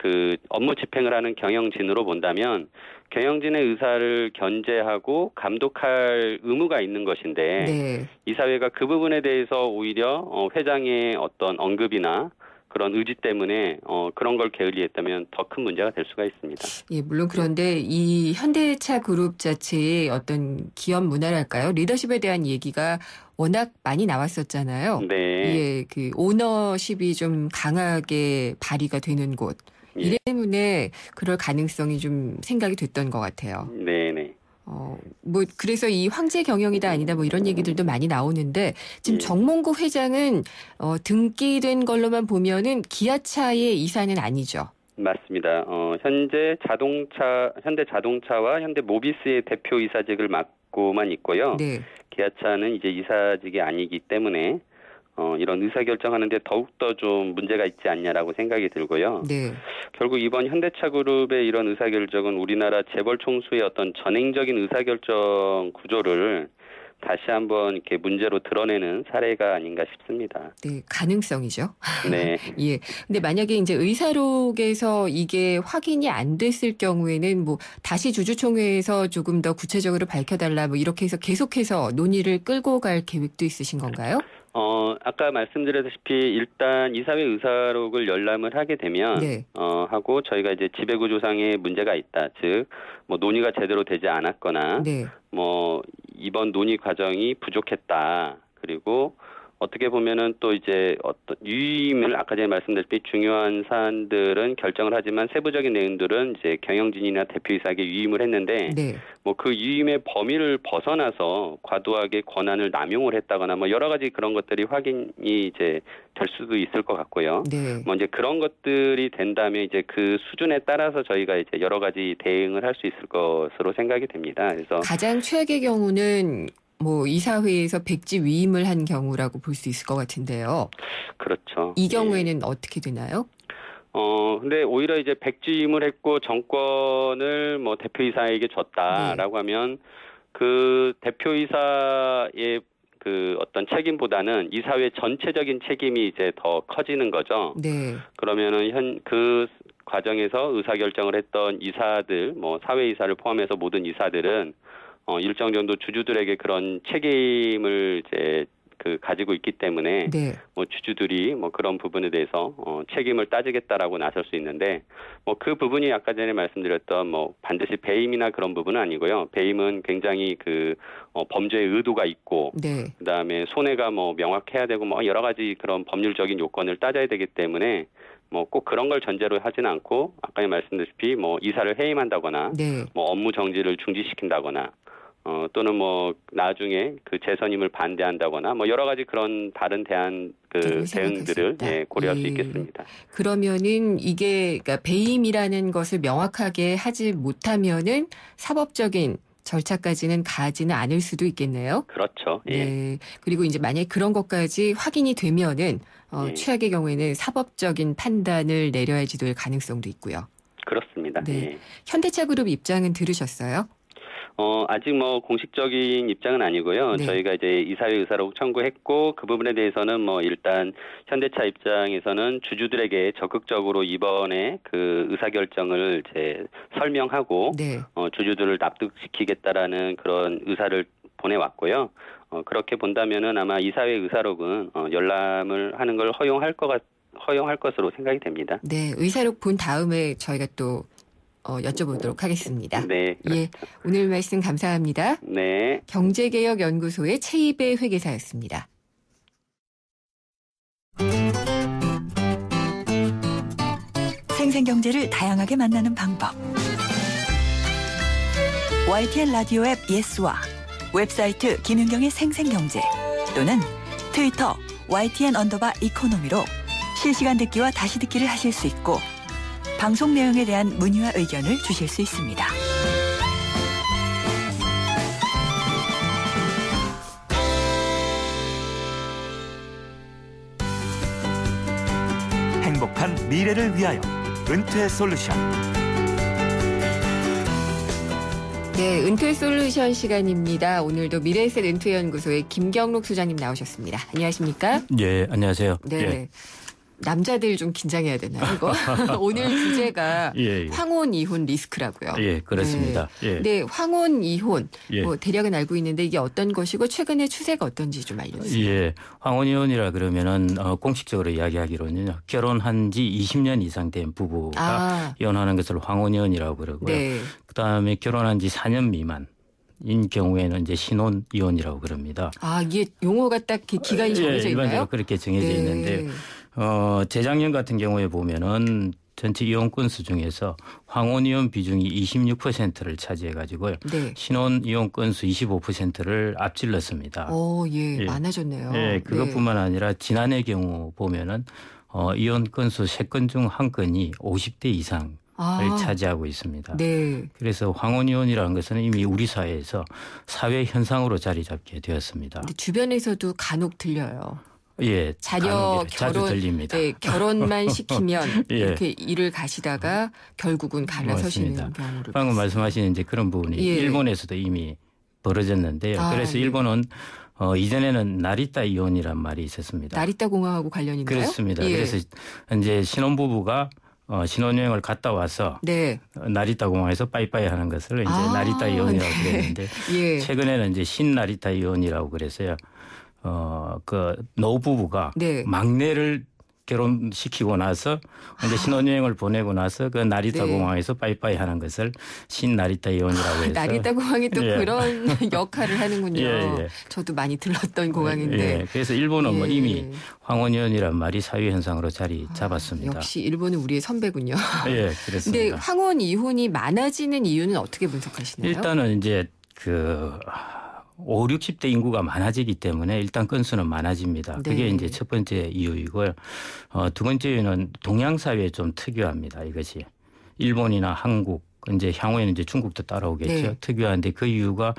업무 집행을 하는 경영진으로 본다면 경영진의 의사를 견제하고 감독할 의무가 있는 것인데 네. 이사회가 그 부분에 대해서 오히려 회장의 어떤 언급이나 그런 의지 때문에 그런 걸 게을리했다면 더 큰 문제가 될 수가 있습니다. 예, 물론 그런데 이 현대차 그룹 자체의 어떤 기업 문화랄까요? 리더십에 대한 얘기가 워낙 많이 나왔었잖아요. 네. 예, 그 오너십이 좀 강하게 발휘가 되는 곳. 이 때문에 그럴 가능성이 좀 생각이 됐던 것 같아요. 네네. 뭐 그래서 이 황제 경영이다 아니다 뭐 이런 얘기들도 많이 나오는데 지금 정몽구 회장은 등기된 걸로만 보면은 기아차의 이사는 아니죠. 맞습니다. 현재 현대자동차와 현대모비스의 대표 이사직을 맡고만 있고요. 네. 기아차는 이제 이사직이 아니기 때문에 이런 의사결정하는데 더욱더 좀 문제가 있지 않냐라고 생각이 들고요. 네. 결국 이번 현대차 그룹의 이런 의사결정은 우리나라 재벌 총수의 어떤 전행적인 의사결정 구조를 다시 한번 이렇게 문제로 드러내는 사례가 아닌가 싶습니다. 네, 가능성이죠. 네. 예. 근데 만약에 이제 의사록에서 이게 확인이 안 됐을 경우에는 뭐 다시 주주총회에서 조금 더 구체적으로 밝혀달라 뭐 이렇게 해서 계속해서 논의를 끌고 갈 계획도 있으신 건가요? 아까 말씀드렸다시피 일단 이사회 의사록을 열람을 하게 되면 하고 저희가 이제 지배구조상의 문제가 있다. 즉 뭐 논의가 제대로 되지 않았거나 뭐 이번 논의 과정이 부족했다. 그리고 어떻게 보면은 또 이제 어떤 유임을 아까 전에 말씀드렸듯이 중요한 사안들은 결정을 하지만 세부적인 내용들은 이제 경영진이나 대표이사에게 유임을 했는데 뭐 그 유임의 범위를 벗어나서 과도하게 권한을 남용을 했다거나 뭐 여러 가지 그런 것들이 확인이 이제 될 수도 있을 것 같고요. 뭐 이제 그런 것들이 된다면 이제 그 수준에 따라서 저희가 이제 여러 가지 대응을 할 수 있을 것으로 생각이 됩니다. 그래서 가장 최악의 경우는 뭐 이사회에서 백지 위임을 한 경우라고 볼 수 있을 것 같은데요. 그렇죠. 이 경우에는 어떻게 되나요? 근데 오히려 이제 백지임을 했고 정권을 뭐 대표이사에게 줬다라고 하면 그 대표이사의 그 어떤 책임보다는 이사회 전체적인 책임이 이제 더 커지는 거죠. 그러면은 그 과정에서 의사결정을 했던 이사들, 뭐 사회이사를 포함해서 모든 이사들은 일정 정도 주주들에게 그런 책임을 이제 가지고 있기 때문에 뭐 주주들이 뭐 그런 부분에 대해서 책임을 따지겠다라고 나설 수 있는데 뭐 그 부분이 아까 전에 말씀드렸던 뭐 반드시 배임이나 그런 부분은 아니고요. 배임은 굉장히 범죄의 의도가 있고 그다음에 손해가 뭐 명확해야 되고 뭐 여러 가지 그런 법률적인 요건을 따져야 되기 때문에 뭐 꼭 그런 걸 전제로 하지는 않고 아까 말씀드렸다시피 뭐 이사를 해임한다거나 뭐 업무 정지를 중지시킨다거나 또는 뭐 나중에 그 재선임을 반대한다거나 뭐 여러 가지 그런 다른 대응들을 고려할 수 있겠습니다. 그러면은 이게 그러니까 배임이라는 것을 명확하게 하지 못하면은 사법적인 절차까지는 가지는 않을 수도 있겠네요. 그렇죠. 네. 그리고 이제 만약에 그런 것까지 확인이 되면은 최악의 경우에는 사법적인 판단을 내려야지 될 가능성도 있고요. 그렇습니다. 네. 현대차 그룹 입장은 들으셨어요? 아직 뭐 공식적인 입장은 아니고요. 저희가 이제 이사회 의사록 청구했고 그 부분에 대해서는 뭐 일단 현대차 입장에서는 주주들에게 적극적으로 이번에 그 의사결정을 이제 설명하고 주주들을 납득시키겠다라는 그런 의사를 보내왔고요. 그렇게 본다면은 아마 이사회 의사록은 열람을 하는 걸 허용할 것으로 생각이 됩니다. 네, 의사록 본 다음에 저희가 또 여쭤보도록 하겠습니다. 네. 그렇죠. 예, 오늘 말씀 감사합니다. 네. 경제개혁연구소의 최이배 회계사였습니다. 생생경제를 다양하게 만나는 방법. YTN 라디오 앱 예스와 웹사이트 김윤경의 생생경제 또는 트위터 YTN_이코노미로 실시간 듣기와 다시 듣기를 하실 수 있고 방송 내용에 대한 문의와 의견을 주실 수 있습니다. 행복한 미래를 위하여 은퇴 솔루션. 네, 은퇴 솔루션 시간입니다. 오늘도 미래에셋 은퇴연구소의 김경록 소장님 나오셨습니다. 안녕하십니까? 예, 안녕하세요. 네. 예. 남자들 좀 긴장해야 되나요, 이거? 오늘 주제가 예. 황혼 이혼 리스크라고요. 예, 그렇습니다. 네. 예. 근데 황혼 이혼 예. 뭐 대략은 알고 있는데 이게 어떤 것이고 최근의 추세가 어떤지 좀 알려주세요. 예, 황혼 이혼이라 그러면은 공식적으로 이야기하기로는요, 결혼한 지 20년 이상 된 부부가 이혼하는 것을 황혼 이혼이라고 그러고요. 네. 그다음에 결혼한 지 4년 미만. 인 경우에는 이제 신혼 이혼이라고 그럽니다. 이게 용어가 딱 기간이 정해져 있나요? 일반적으로 그렇게 정해져 있는데 재작년 같은 경우에 보면은 전체 이혼 건수 중에서 황혼 이혼 비중이 26%를 차지해 가지고요. 네. 신혼 이혼 건수 25%를 앞질렀습니다. 예, 많아졌네요. 예, 그것뿐만 아니라 지난해 경우 보면은 이혼 건수 3건 중 1건이 50대 이상 을 차지하고 있습니다. 네. 그래서 황혼 이혼이라는 것은 이미 우리 사회에서 사회 현상으로 자리 잡게 되었습니다. 근데 주변에서도 간혹 들려요. 예, 자녀 자주 들립니다. 네, 결혼만 시키면 예. 이렇게 일을 가시다가 결국은 갈라서시는 경우를 방금 말씀하신 이제 그런 부분이 예. 일본에서도 이미 벌어졌는데요. 그래서 일본은 이전에는 나리타 이혼이란 말이 있었습니다. 나리타 공항하고 관련이 있나요? 그렇습니다. 예. 그래서 이제 신혼부부가 신혼여행을 갔다 와서 나리타 공항에서 빠이빠이 하는 것을 이제 나리타 이혼이라고 그랬는데 예. 최근에는 이제 신나리타 이혼이라고 그래서요. 그 노부부가 막내를 결혼시키고 나서 이제 신혼여행을 보내고 나서 그 나리타 공항에서 빠이빠이 하는 것을 신나리타 이혼이라고 해서 나리타 공항이 또 그런 역할을 하는군요. 예. 저도 많이 들렀던 공항인데. 그래서 일본은 뭐 이미 황혼 이혼이란 말이 사회 현상으로 자리 잡았습니다. 역시 일본은 우리의 선배군요. 예, 그렇습니다. 근데 황혼 이혼이 많아지는 이유는 어떻게 분석하시나요? 일단은 이제 5, 60대 인구가 많아지기 때문에 일단 건수는 많아집니다. 그게 이제 첫 번째 이유이고요. 두 번째 이유는 동양 사회에 좀 특유합니다. 이것이 일본이나 한국 이제 향후에는 이제 중국도 따라오겠죠. 특유한데 그 이유가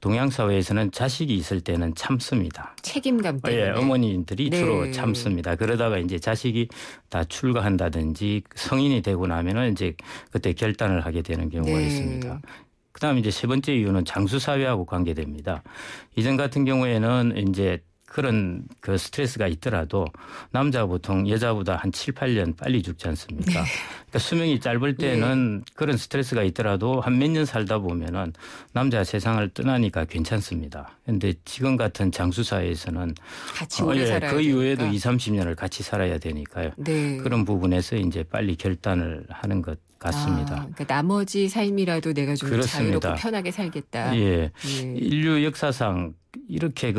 동양 사회에서는 자식이 있을 때는 참습니다. 책임감 때문에. 어머니들이 주로 참습니다. 그러다가 이제 자식이 다 출가한다든지 성인이 되고 나면은 이제 그때 결단을 하게 되는 경우가 있습니다. 그다음에 이제 세 번째 이유는 장수 사회하고 관계됩니다. 이전 같은 경우에는 이제 그런 그 스트레스가 있더라도 남자가 보통 여자보다 한 7, 8년 빨리 죽지 않습니까? 그러니까 수명이 짧을 때는 그런 스트레스가 있더라도 한 몇 년 살다 보면은 남자가 세상을 떠나니까 괜찮습니다. 그런데 지금 같은 장수 사회에서는 같이 오래 살아야 그 이후에도 되니까. 2, 30년을 같이 살아야 되니까요. 그런 부분에서 이제 빨리 결단을 하는 것 같습니다. 그러니까 나머지 삶이라도 내가 좀 자유롭고 편하게 살겠다. 인류 역사상 이렇게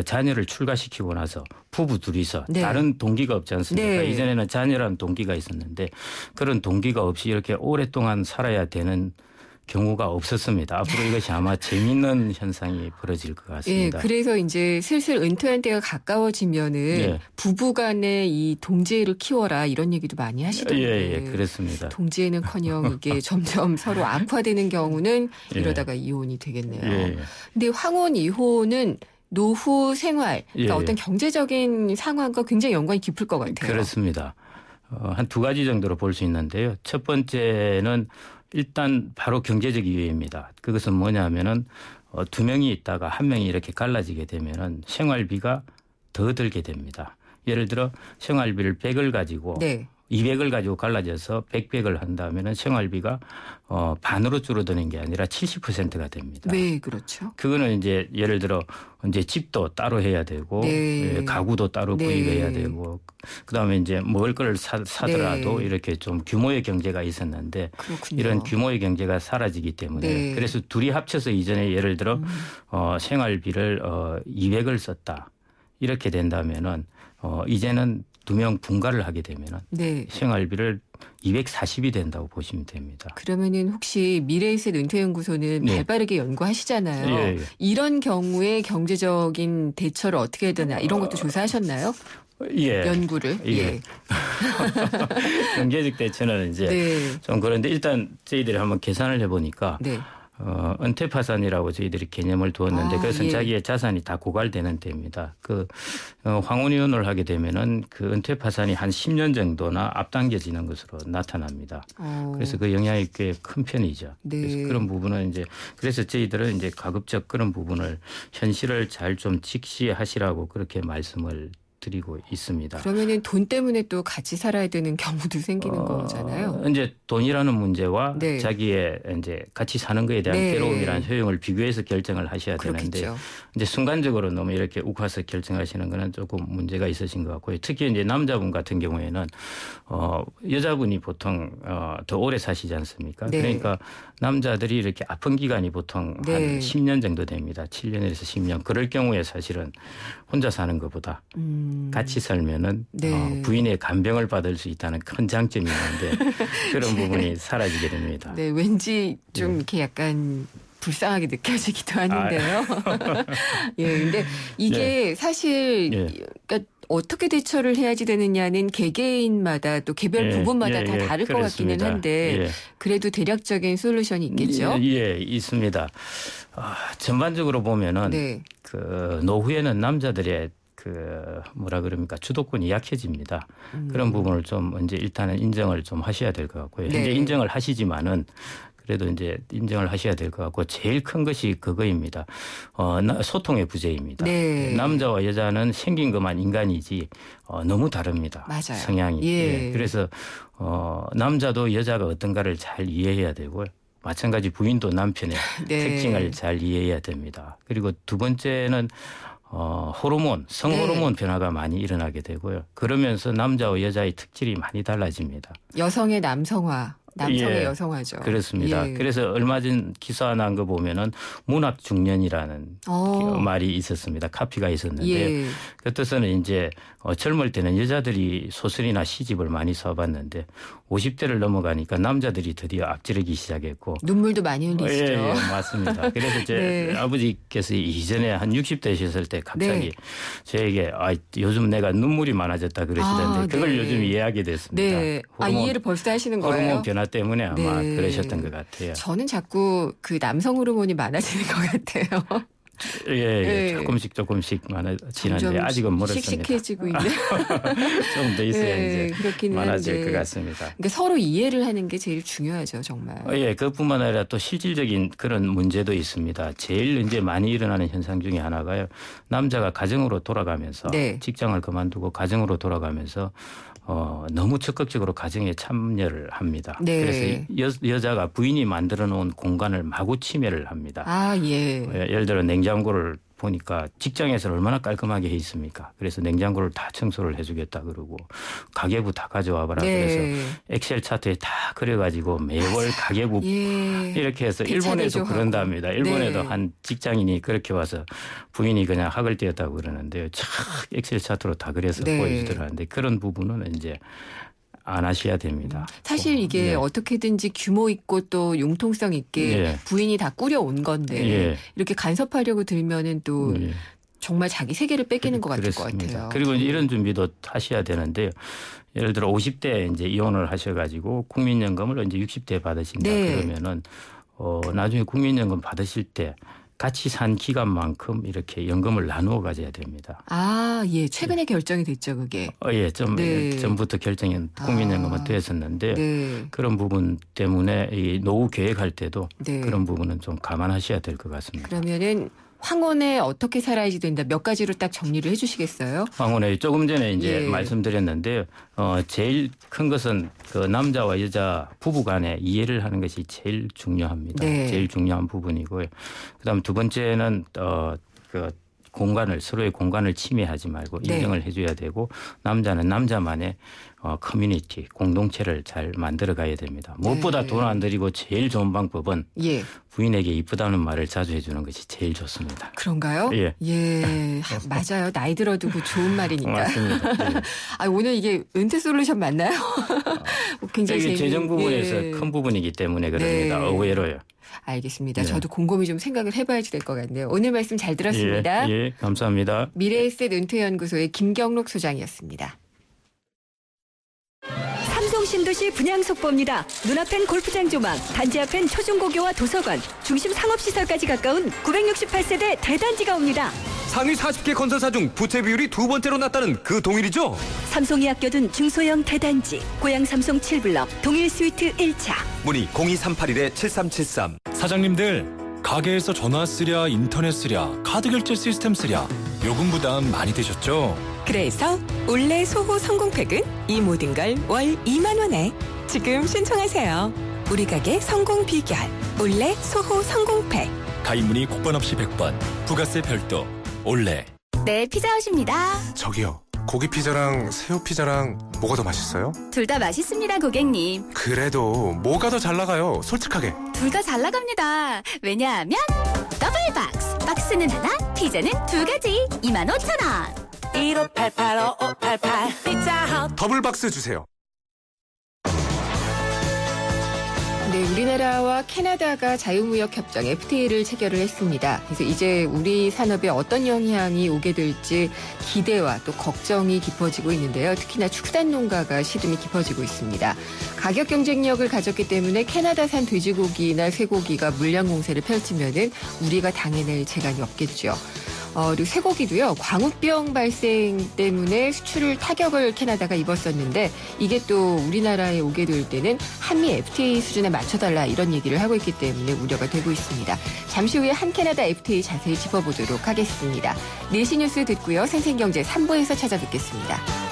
자녀를 출가시키고 나서 부부 둘이서 다른 동기가 없지 않습니까? 이전에는 자녀라는 동기가 있었는데 그런 동기가 없이 이렇게 오랫동안 살아야 되는 경우가 없었습니다. 앞으로 이것이 아마 재미있는 현상이 벌어질 것 같습니다. 그래서 이제 슬슬 은퇴한 때가 가까워지면은 부부간의 이 동지애를 키워라 이런 얘기도 많이 하시던데. 그렇습니다. 동지애는커녕 이게 점점 서로 악화되는 경우는 이러다가 이혼이 되겠네요. 근데 황혼 이혼은 노후 생활, 그러니까 어떤 경제적인 상황과 굉장히 연관이 깊을 것 같아요. 그렇습니다. 한 두 가지 정도로 볼 수 있는데요. 첫 번째는 일단 바로 경제적 이유입니다. 그것은 뭐냐면은 두 명이 있다가 한 명이 이렇게 갈라지게 되면은 생활비가 더 들게 됩니다. 예를 들어 생활비를 100을 가지고 200을 가지고 갈라져서 100을 한다면은 생활비가 반으로 줄어드는 게 아니라 70%가 됩니다. 네, 그렇죠. 그거는 이제 예를 들어 이제 집도 따로 해야 되고 가구도 따로 구입해야 되고 그다음에 이제 먹을 걸 사더라도 이렇게 좀 규모의 경제가 있었는데 이런 규모의 경제가 사라지기 때문에 그래서 둘이 합쳐서 이전에 예를 들어 생활비를 200을 썼다. 이렇게 된다면은 이제는 두 명 분가를 하게 되면은 생활비를 240이 된다고 보시면 됩니다. 그러면은 혹시 미래에셋 은퇴연구소는 발빠르게 연구하시잖아요. 이런 경우에 경제적인 대처를 어떻게 해야 되나 이런 것도 조사하셨나요? 연구를. 경제적 대처는 이제 좀 그런데 일단 저희들이 한번 계산을 해보니까 은퇴 파산이라고 저희들이 개념을 두었는데 그것은 자기의 자산이 다 고갈되는 때입니다. 황혼 이혼을 하게 되면은 그 은퇴 파산이 한 10년 정도나 앞당겨지는 것으로 나타납니다. 그래서 그 영향이 꽤 큰 편이죠. 그래서 그런 부분은 그래서 저희들은 이제 가급적 그런 부분을 현실을 잘 좀 직시하시라고 그렇게 말씀을 드리고 있습니다. 그러면은 돈 때문에 또 같이 살아야 되는 경우도 생기는 거잖아요. 이제 돈이라는 문제와 네. 자기의 이제 같이 사는 거에 대한 네. 괴로움이라는 효용을 비교해서 결정을 하셔야 그렇겠죠. 되는데 이제 순간적으로 너무 이렇게 욱해서 결정하시는 거는 조금 문제가 있으신 것 같고요. 특히 이제 남자분 같은 경우에는 여자분이 보통 더 오래 사시지 않습니까? 네. 그러니까 남자들이 이렇게 아픈 기간이 보통 네. 한 10년 정도 됩니다. 7년에서 10년. 그럴 경우에 사실은 혼자 사는 것보다 같이 살면은 네. 부인의 간병을 받을 수 있다는 큰 장점이 있는데 그런 부분이 사라지게 됩니다. 네, 왠지 좀 이렇게 약간 불쌍하게 느껴지기도 하는데요. 예, 근데 이게 사실 그러니까 어떻게 대처를 해야지 되느냐는 개개인마다 또 개별 부분마다 다 다를 것 같기는 한데 그래도 대략적인 솔루션이 있겠죠? 예, 있습니다. 전반적으로 보면은 그 노후에는 남자들의 뭐라 그럽니까 주도권이 약해집니다. 그런 부분을 좀 이제 일단은 인정을 좀 하셔야 될 것 같고요. 현재 인정을 하시지만은 그래도 이제 인정을 하셔야 될 것 같고 제일 큰 것이 그거입니다. 소통의 부재입니다. 네. 남자와 여자는 생긴 것만 인간이지 너무 다릅니다. 맞아요. 성향이. 예. 그래서 남자도 여자가 어떤가를 잘 이해해야 되고요. 마찬가지 부인도 남편의 특징을 잘 이해해야 됩니다. 그리고 두 번째는 호르몬, 성호르몬 변화가 많이 일어나게 되고요. 그러면서 남자와 여자의 특질이 많이 달라집니다. 여성의 남성화. 남성의 여성화죠. 그렇습니다. 그래서 얼마 전 기사 난 거 보면은 문학 중년이라는 말이 있었습니다. 카피가 있었는데 그 뜻은 이제 젊을 때는 여자들이 소설이나 시집을 많이 써봤는데 50대를 넘어가니까 남자들이 드디어 앞지르기 시작했고 눈물도 많이 흘리시죠. 예, 맞습니다. 그래서 제 아버지께서 이전에 한 60대셨을 때 갑자기 저에게 요즘 내가 눈물이 많아졌다 그러시던데 그걸 요즘 이해하게 됐습니다. 네. 이해를 벌써 하시는 거예요? 호르몬 변화 때문에 아마 그러셨던 것 같아요. 저는 자꾸 그 남성 호르몬이 많아지는 것 같아요. 조금씩 많아지는데 아직은 멀었습니다. 씩씩해지고 있는. 좀 더 있어야 이제 많아질 한데. 것 같습니다. 그러니까 서로 이해를 하는 게 제일 중요하죠, 정말. 그뿐만 아니라 또 실질적인 그런 문제도 있습니다. 제일 이제 많이 일어나는 현상 중에 하나가요. 남자가 가정으로 돌아가면서 직장을 그만두고 가정으로 돌아가면서 너무 적극적으로 가정에 참여를 합니다. 그래서 여자가 부인이 만들어 놓은 공간을 마구 침해를 합니다. 예를 들어 냉장고를 보니까 직장에서 얼마나 깔끔하게 해 있습니까? 그래서 냉장고를 다 청소를 해주겠다 그러고 가계부 다 가져와봐라. 그래서 엑셀 차트에 다 그려가지고 매월 가계부 이렇게 해서 일본에도 그런답니다. 일본에도 한 직장인이 그렇게 와서 부인이 그냥 학을 떼었다고 그러는데요. 참 엑셀 차트로 다 그려서 보여주더라는데 그런 부분은 이제 안 하셔야 됩니다. 사실 이게 어떻게든지 규모 있고 또 융통성 있게 부인이 다 꾸려온 건데 이렇게 간섭하려고 들면은 또 정말 자기 세계를 뺏기는 것 같을 것 같아요. 그리고 이런 준비도 하셔야 되는데요. 예를 들어 50대에 이제 이혼을 하셔가지고 국민연금을 이제 60대에 받으신다 그러면은 나중에 국민연금 받으실 때 같이 산 기간만큼 이렇게 연금을 나누어 가져야 됩니다. 최근에 결정이 됐죠, 그게. 좀 전부터 결정이 국민연금은 되었었는데 그런 부분 때문에 이 노후 계획할 때도 그런 부분은 좀 감안하셔야 될 것 같습니다. 그러면은 황혼에 어떻게 살아야지 된다. 몇 가지로 딱 정리를 해 주시겠어요? 황혼에 조금 전에 이제 말씀드렸는데요. 제일 큰 것은 그 남자와 여자 부부 간에 이해를 하는 것이 제일 중요합니다. 제일 중요한 부분이고요. 그다음 두 번째는 서로의 공간을 침해하지 말고 인정을 해줘야 되고 남자는 남자만의 커뮤니티, 공동체를 잘 만들어 가야 됩니다. 무엇보다 돈 안 들이고 제일 좋은 방법은 부인에게 이쁘다는 말을 자주 해주는 것이 제일 좋습니다. 그런가요? 맞아요. 나이 들어도 그 좋은 말이니까. 맞습니다. 오늘 이게 은퇴 솔루션 맞나요? 굉장히 재정 부분에서 큰 부분이기 때문에 그럽니다. 의외로요. 알겠습니다. 저도 곰곰이 좀 생각을 해봐야지 될 것 같네요. 오늘 말씀 잘 들었습니다. 감사합니다. 미래에셋 은퇴연구소의 김경록 소장이었습니다. 삼성 신도시 분양 속보입니다. 눈앞엔 골프장 조망, 단지 앞엔 초중고교와 도서관, 중심 상업시설까지 가까운 968세대 대단지가 옵니다. 상위 40개 건설사 중 부채 비율이 두 번째로 낮다는 그 동일이죠? 삼성이 아껴둔 중소형 대단지, 고양 삼성 7블럭, 동일 스위트 1차. 문의 02381-7373. 사장님들, 가게에서 전화 쓰랴, 인터넷 쓰랴, 카드 결제 시스템 쓰랴. 요금 부담 많이 되셨죠? 그래서 올레 소호 성공팩은 이 모든 걸 월 2만 원에 지금 신청하세요. 우리 가게 성공 비결 올레 소호 성공팩. 가입 문의 국번 없이 100번. 부가세 별도. 올레. 네, 피자헛입니다. 저기요. 고기 피자랑 새우 피자랑 뭐가 더 맛있어요? 둘 다 맛있습니다, 고객님. 그래도 뭐가 더 잘 나가요? 솔직하게. 둘 다 잘 나갑니다. 왜냐하면 더블 박스. 박스는 하나, 피자는 두 가지. 25,000원. 1588-5588 피자헛. 더블 박스 주세요. 네, 우리나라와 캐나다가 자유무역 협정 FTA를 체결을 했습니다. 그래서 이제 우리 산업에 어떤 영향이 오게 될지 기대와 또 걱정이 깊어지고 있는데요. 특히나 축산 농가가 시름이 깊어지고 있습니다. 가격 경쟁력을 가졌기 때문에 캐나다산 돼지고기나 쇠고기가 물량 공세를 펼치면은 우리가 당해낼 재간이 없겠죠. 그리고 쇠고기도요, 광우병 발생 때문에 수출을 타격을 캐나다가 입었었는데 이게 또 우리나라에 오게 될 때는 한미 FTA 수준에 맞춰달라 이런 얘기를 하고 있기 때문에 우려가 되고 있습니다. 잠시 후에 한 캐나다 FTA 자세히 짚어보도록 하겠습니다. 4시 뉴스 듣고요. 생생경제 3부에서 찾아뵙겠습니다.